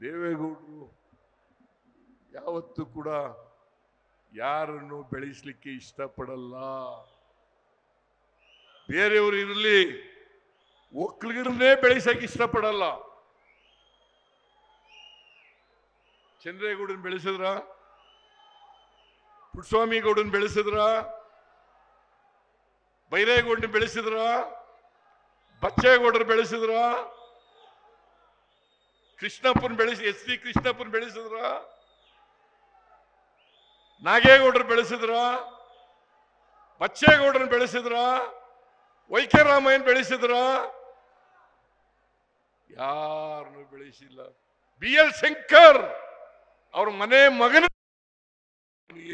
ದೇವೇಗೌಡರು ಯಾವತ್ತೂ ಕೂಡ ಯಾರನ್ನು ಬೆಳೆಸಲಿಕ್ಕೆ ಇಷ್ಟಪಡಲ್ಲ. ಬೇರೆಯವರು ಇರಲಿ, ಒಕ್ಕಲಿಗರನ್ನೇ ಬೆಳೆಸಕ್ಕೆ ಇಷ್ಟಪಡಲ್ಲ. ಚಂದ್ರೇಗೌಡನ್ ಬೆಳೆಸಿದ್ರ, ಪುಟ್ಟಸ್ವಾಮಿ ಗೌಡನ್ ಬೆಳೆಸಿದ್ರ, ಬೈರೇಗೌಡನ ಬೆಳೆಸಿದ್ರ, ಬಚ್ಚೇಗೌಡರು ಬೆಳೆಸಿದ್ರ, ಕೃಷ್ಣಪ್ಪನ್ ಬೆಳೆಸಿ ಎಸ್ ಟಿ ಕೃಷ್ಣಪ್ಪನ್ ಬೆಳೆಸಿದ್ರ, ನಾಗೇಗೌಡರು ಬೆಳೆಸಿದ್ರ, ಬಚ್ಚೇಗೌಡರನ್ನ ಬೆಳೆಸಿದ್ರ, ವೈಕೆ ರಾಮಯ್ಯನ್ ಬೆಳೆಸಿದ್ರ? ಯಾರನ್ನು ಬೆಳೆಸಿಲ್ಲ. ಬಿ ಎಲ್ ಶಂಕರ್ ಅವ್ರ ಮನೆ ಮಗನ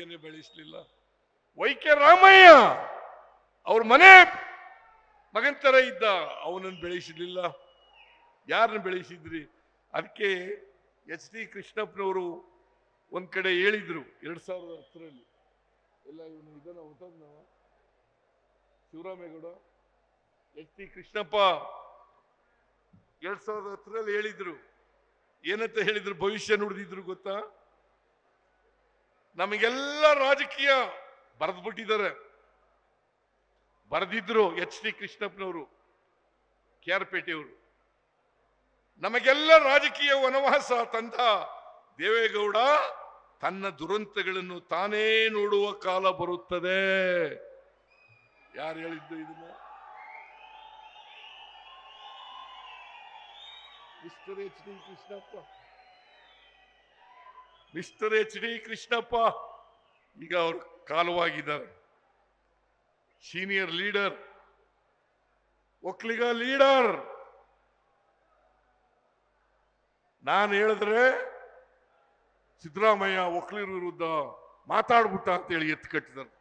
ಏನೇ ಬೆಳೆಸಲಿಲ್ಲ. ವೈಕೆ ರಾಮಯ್ಯ ಅವ್ರ ಮನೆ ಮಗನ ತರ ಇದ್ದ, ಅವನನ್ನು ಬೆಳೆಸಲಿಲ್ಲ. ಯಾರನ್ನು ಬೆಳೆಸಿದ್ರಿ? ಅದಕ್ಕೆ ಎಚ್ ಟಿ ಕೃಷ್ಣಪ್ಪನವರು ಒಂದ್ ಕಡೆ ಹೇಳಿದ್ರು 2010ರಲ್ಲಿ, ಎಲ್ಲ ಇವನು ಇದನ್ನ ಹೊತ್ತದ್ನವ ಶಿವರಾಮೇಗೌಡ, ಎಚ್ ಟಿ ಕೃಷ್ಣಪ್ಪ 2010ರಲ್ಲಿ ಹೇಳಿದ್ರು. ಏನಂತ ಹೇಳಿದ್ರು? ಭವಿಷ್ಯ ನುಡಿದಿದ್ರು ಗೊತ್ತಾ? ನಮಗೆಲ್ಲ ರಾಜಕೀಯ ಬರೆದ್ಬಿಟ್ಟಿದ್ದಾರೆ. ಬರೆದಿದ್ರು ಎಚ್ ಟಿ ಕೃಷ್ಣಪ್ಪನವರು, ಕೆ ಆರ್ ಪೇಟೆಯವರು. ನಮಗೆಲ್ಲ ರಾಜಕೀಯ ವನವಾಸ ತಂದ ದೇವೇಗೌಡ ತನ್ನ ದುರಂತಗಳನ್ನು ತಾನೇ ನೋಡುವ ಕಾಲ ಬರುತ್ತದೆ. ಯಾರು ಹೇಳಿದ್ದು ಇದನ್ನ? Mister H D Krishnappa. Mister H D Krishnappa ಈಗ ಅವರು ಕಾಲವಾಗಿದ್ದಾರೆ. Senior leader, Vokkaliga leader. ನಾನು ಹೇಳಿದ್ರೆ ಸಿದ್ದರಾಮಯ್ಯ ಒಕ್ಕಲಿಗರ ವಿರುದ್ಧ ಮಾತಾಡ್ಬಿಟ್ಟ ಅಂತೇಳಿ ಎತ್ತು ಕಟ್ಟಿದರು.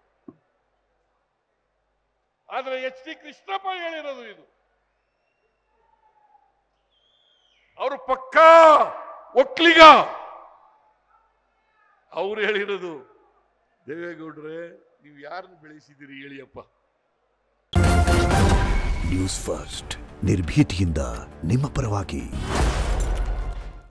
ಆದ್ರೆ ಎಚ್ ಡಿ ಕೃಷ್ಣಪ್ಪ ಹೇಳಿರೋದು ಇದು. ಅವರು ಪಕ್ಕಾ ಒಕ್ಕಲಿಗ. ಅವ್ರು ಹೇಳಿರೋದು, ದೇವೇಗೌಡ್ರೆ ನೀವು ಯಾರನ್ನು ಬೆಳೆಸಿದ್ದೀರಿ ಹೇಳಿಯಪ್ಪ. ನ್ಯೂಸ್ ಫಸ್ಟ್, ನಿರ್ಭೀತಿಯಿಂದ ನಿಮ್ಮ ಪರವಾಗಿ.